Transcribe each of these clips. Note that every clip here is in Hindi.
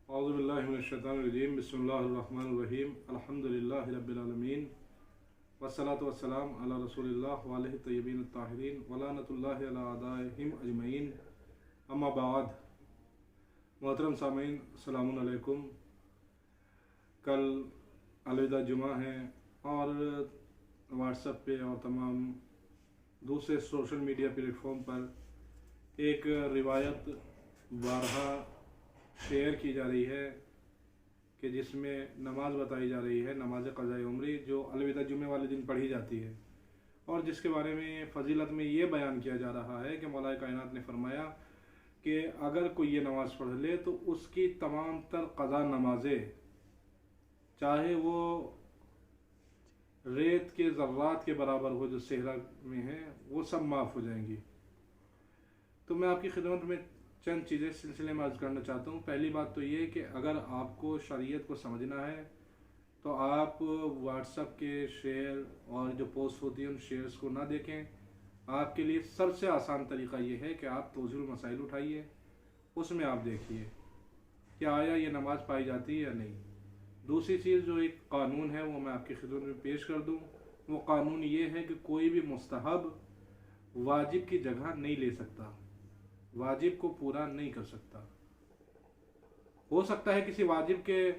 औज़ुबिल्लाहिमिनश्शैतानिर्रजीम बिस्मिल्लाहिर्रहमानिर्रहीम अल्हम्दुलिल्लाहि रब्बिल आलमीन वस्सलातु वस्सलाम अला रसूलिल्लाह व आलिहि तय्यबीन अत्ताहिरीन व लानतुल्लाहि अला अदाइहिम अजमईन अम्मा बाद। मोहतरम सामीन अस्सलामुन अलैकुम। कल अलविदा जुमा है और व्हाट्सएप पे और तमाम दूसरे सोशल मीडिया प्लेटफॉर्म पर एक रिवायत बारहा शेयर की जा रही है कि जिसमें नमाज बताई जा रही है, नमाज क़ज़ाए उम्री, जो अलविदा जुमे वाले दिन पढ़ी जाती है और जिसके बारे में फ़जीलत में ये बयान किया जा रहा है कि मौला कायनात ने फरमाया कि अगर कोई ये नमाज़ पढ़ ले तो उसकी तमाम तर क़ज़ा नमाजें, चाहे वो रेत के ज़र्रात के बराबर हो जो सेहरा में है, वो सब माफ़ हो जाएंगी। तो मैं आपकी खिदमत में चंद चीज़ें सिलसिले में अर्ज़ करना चाहता हूँ। पहली बात तो ये कि अगर आपको शरीयत को समझना है तो आप व्हाट्सएप के शेयर और जो पोस्ट होती हैं उन शेयर्स को ना देखें। आपके लिए सबसे आसान तरीक़ा ये है कि आप तौज़ीहुल मसाइल उठाइए, उसमें आप देखिए कि आया ये नमाज़ पाई जाती है या नहीं। दूसरी चीज़ जो एक कानून है वो मैं आपकी खिदमत में पेश कर दूँ। वो कानून ये है कि कोई भी मुस्तहब वाजिब की जगह नहीं ले सकता, वाजिब को पूरा नहीं कर सकता। हो सकता है किसी वाजिब के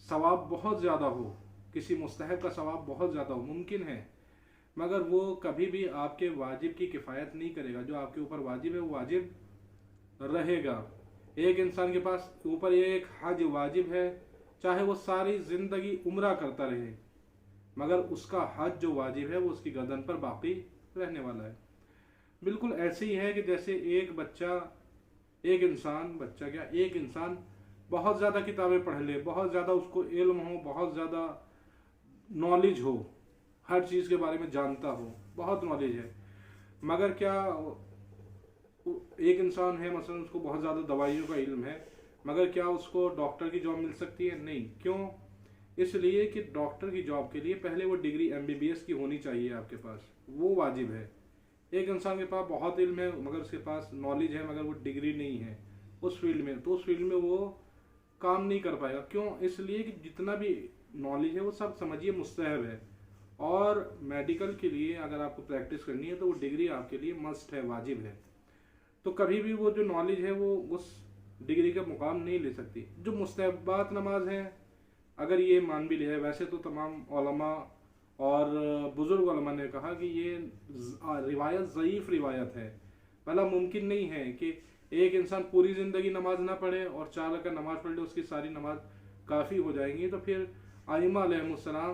सवाब बहुत ज़्यादा हो, किसी मुस्तहब का सवाब बहुत ज़्यादा हो, मुमकिन है, मगर वो कभी भी आपके वाजिब की किफ़ायत नहीं करेगा। जो आपके ऊपर वाजिब है वो वाजिब रहेगा। एक इंसान के पास ऊपर ये एक हज वाजिब है, चाहे वो सारी ज़िंदगी उम्रा करता रहे, मगर उसका हज जो वाजिब है वो उसकी गर्दन पर बाकी रहने वाला है। बिल्कुल ऐसे ही है कि जैसे एक इंसान बहुत ज़्यादा किताबें पढ़ ले, बहुत ज़्यादा उसको इल्म हो, बहुत ज़्यादा नॉलेज हो, हर चीज़ के बारे में जानता हो, बहुत नॉलेज है, मगर क्या एक इंसान है मसलन उसको बहुत ज़्यादा दवाइयों का इल्म है, मगर क्या उसको डॉक्टर की जॉब मिल सकती है? नहीं। क्यों? इसलिए कि डॉक्टर की जॉब के लिए पहले वो डिग्री MBBS की होनी चाहिए आपके पास, वो वाजिब है। एक इंसान के पास बहुत इल्म है मगर उसके पास नॉलेज है मगर वो डिग्री नहीं है उस फील्ड में, तो उस फील्ड में वो काम नहीं कर पाएगा। क्यों? इसलिए कि जितना भी नॉलेज है वो सब समझिए मुस्तहब है, और मेडिकल के लिए अगर आपको प्रैक्टिस करनी है तो वो डिग्री आपके लिए मस्ट है, वाजिब है। तो कभी भी वो जो नॉलेज है वो उस डिग्री का मुकाम नहीं ले सकती। जो मुस्तहबात नमाज है, अगर ये मान भी लिया है, वैसे तो तमाम उलमा और बुजुर्ग उलमा ने कहा कि ये रिवायत ज़ईफ़ रिवायत है। भला मुमकिन नहीं है कि एक इंसान पूरी ज़िंदगी नमाज ना पढ़े और 4 रकात नमाज पढ़ ले, उसकी सारी नमाज काफ़ी हो जाएंगी। तो फिर आइम्मा अलैहिमुस्सलाम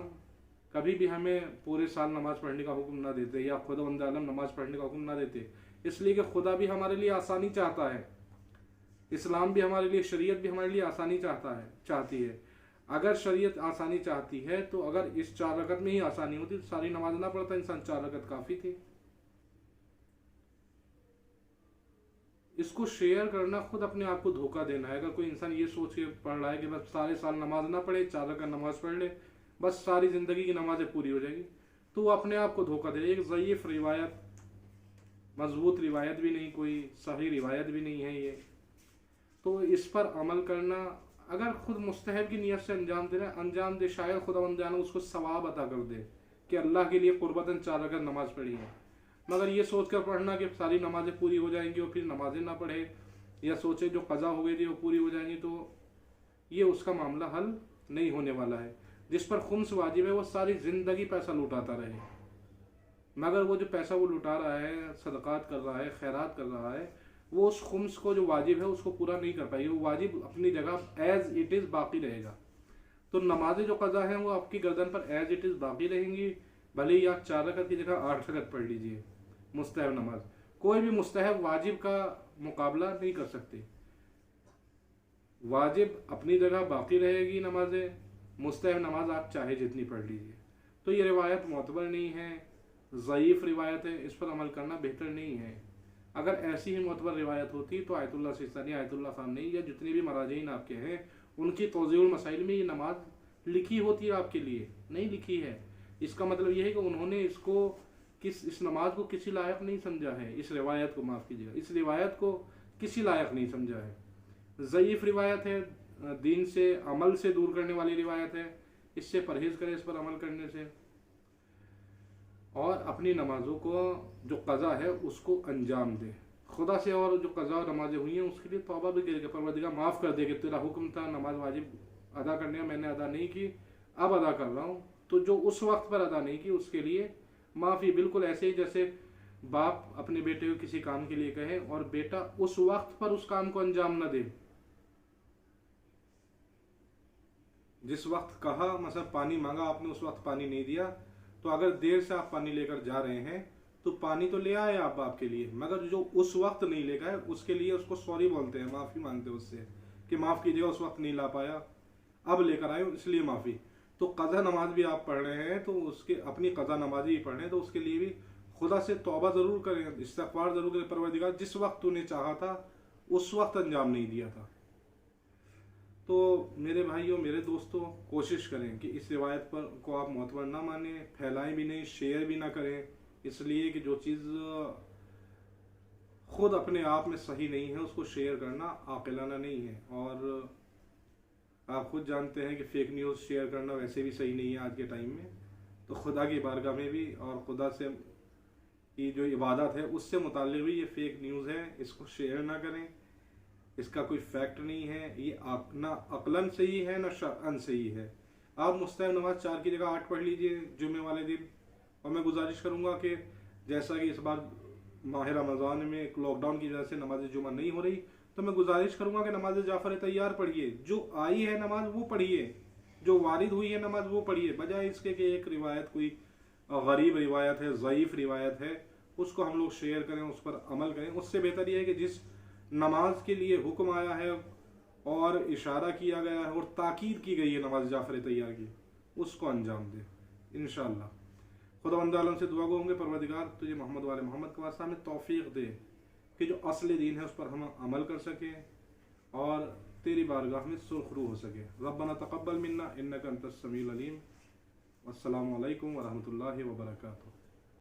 कभी भी हमें पूरे साल नमाज पढ़ने का हुक्म ना देते, या खुदावंद आलम नमाज पढ़ने का हुक्म ना देते, इसलिए कि खुदा भी हमारे लिए आसानी चाहता है, इस्लाम भी हमारे लिए, शरीयत भी हमारे लिए आसानी चाहती है। अगर शरीयत आसानी चाहती है तो अगर इस 4 रकात में ही आसानी होती तो सारी नमाज ना पढ़ता इंसान, 4 रकात काफ़ी थी। इसको शेयर करना खुद अपने आप को धोखा देना है। अगर कोई इंसान ये सोच के पढ़ रहा है कि बस सारे साल नमाज ना पढ़े, 4 रकात नमाज पढ़ ले, बस सारी ज़िंदगी की नमाजें पूरी हो जाएगी, तो वो अपने आप को धोखा दे। एक ज़ईफ़ रिवायत, मजबूत रिवायत भी नहीं, कोई सही रिवायत भी नहीं है ये। तो इस पर अमल करना, अगर खुद मुस्तहब की नीयत से अंजाम दे, शायद खुदावंद जाने उसको सवाब अता कर दे कि अल्लाह के लिए कुर्बतन 4 रकात नमाज पढ़ी है। मगर ये सोच कर पढ़ना कि सारी नमाजें पूरी हो जाएंगी और फिर नमाजें ना पढ़े, या सोचे जो कज़ा हो गई थी वो पूरी हो जाएंगी, तो ये उसका मामला हल नहीं होने वाला है। जिस पर खुम्स वाजिब है वो सारी ज़िंदगी पैसा लुटाता रहे, मगर वो जो पैसा वो लुटा रहा है, सदक़ात कर रहा है, खैरात कर रहा है, वो उस खुम्स को जो वाजिब है उसको पूरा नहीं कर पाएगी। वो वाजिब अपनी जगह एज इट इज़ बाकी रहेगा। तो नमाजें जो कज़ा हैं वो आपकी गर्दन पर एज इट इज़ बाकी रहेंगी, भले ही आप 4 रकात की जगह 8 रकात पढ़ लीजिए मुस्तहब नमाज। कोई भी मुस्तहब वाजिब का मुकाबला नहीं कर सकती। वाजिब अपनी जगह बाकी रहेगी नमाजें, मुस्तहब नमाज आप चाहे जितनी पढ़ लीजिए। तो ये रिवायत मोतबर नहीं है, ज़ईफ़ रिवायत है, इस पर अमल करना बेहतर नहीं है। अगर ऐसी ही मोतबर रिवायत होती तो आयतुल्लाह सिस्तानी, आयतुल्लाह ख़ामनेई या जितने भी मराजीन आपके हैं उनकी तौज़ीहुल मसाइल में ये नमाज लिखी होती है, आपके लिए नहीं लिखी है। इसका मतलब ये है कि उन्होंने इस नमाज को किसी लायक नहीं समझा है, इस रिवायत को, माफ़ कीजिएगा, इस रिवायत को किसी लायक नहीं समझा है। ज़ईफ़ रिवायत है, दीन से, अमल से दूर करने वाली रिवायत है। इससे परहेज़ करें, इस पर अमल करने से, और अपनी नमाज़ों को जो क़ज़ा है उसको अंजाम दे खुदा से। और जो क़ज़ा और नमाज़ें हुई हैं उसके लिए तौबा भी करे कि परवरदिगार माफ़ कर दे कि तेरा हुक्म था नमाज वाजिब अदा करने का, मैंने अदा नहीं की, अब अदा कर रहा हूँ, तो जो उस वक्त पर अदा नहीं की उसके लिए माफ़ी। बिल्कुल ऐसे ही जैसे बाप अपने बेटे को किसी काम के लिए कहे और बेटा उस वक्त पर उस काम को अंजाम न दे, जिस वक्त कहा, मतलब पानी मांगा आपने, उस वक्त पानी नहीं दिया, तो अगर देर से आप पानी लेकर जा रहे हैं तो पानी तो ले आए आप बाप के लिए, मगर जो उस वक्त नहीं ले गए उसके लिए उसको सॉरी बोलते हैं, माफ़ी मांगते हैं उससे कि माफ़ कीजिएगा उस वक्त नहीं ला पाया, अब लेकर आए इसलिए माफ़ी। तो क़ज़ा नमाज भी आप पढ़ रहे हैं तो उसके अपनी क़ज़ा नमाज ही पढ़ रहे हैं तो उसके लिए भी खुदा से तौबा ज़रूर करें, इस्तिग़फ़ार ज़रूर करें, परवरदिगार जिस वक्त तूने चाहा था उस वक्त अंजाम नहीं दिया था। तो मेरे भाइयों, मेरे दोस्तों, कोशिश करें कि इस रिवायत पर को आप मोतबर ना माने, फैलाएं भी नहीं, शेयर भी ना करें, इसलिए कि जो चीज़ खुद अपने आप में सही नहीं है उसको शेयर करना आक़िलाना नहीं है। और आप खुद जानते हैं कि फ़ेक न्यूज़ शेयर करना वैसे भी सही नहीं है आज के टाइम में। तो खुदा की बारगाह में भी और खुदा से की जो इबादत है उससे मुताल्लिक़ भी ये फ़ेक न्यूज़ है, इसको शेयर ना करें, इसका कोई फैक्ट नहीं है, ये ना अक़लन सही है ना शरअन सही है। आप मुस्तहब नमाज 4 की जगह 8 पढ़ लीजिए जुमे वाले दिन। और मैं गुजारिश करूँगा कि जैसा कि इस बार माह रमज़ान में एक लॉकडाउन की वजह से नमाज जुमा नहीं हो रही, तो मैं गुजारिश करूँगा कि नमाज जाफ़र तैयार पढ़िए, जो आई है नमाज वो पढ़िए, जो वारिद हुई है नमाज वो पढ़िए, बजाय इसके कि एक रिवायत कोई गरीब रिवायत है, ज़ईफ़ रिवायत है, उसको हम लोग शेयर करें, उस पर अमल करें। उससे बेहतर यह है कि जिस नमाज के लिए हुक्म आया है और इशारा किया गया है और ताकीद की गई है नमाज जाफ़र तैयार की, उसको अंजाम दे इंशाअल्लाह। खुदावंद आलम से दुआ गो होंगे, परवरदिगार तुझे मोहम्मद वाले मोहम्मद के वास्ते हमें तौफीक दे कि जो असली दीन है उस पर हम अमल कर सकें और तेरी बारगाह में सुरखरू हो सके। रब्बना तक़ब्बल मिन्ना इन्नका अंतस समीउल अलीम। अस्सलामु अलैकुम व रहमतुल्लाहि व बरकातुहू।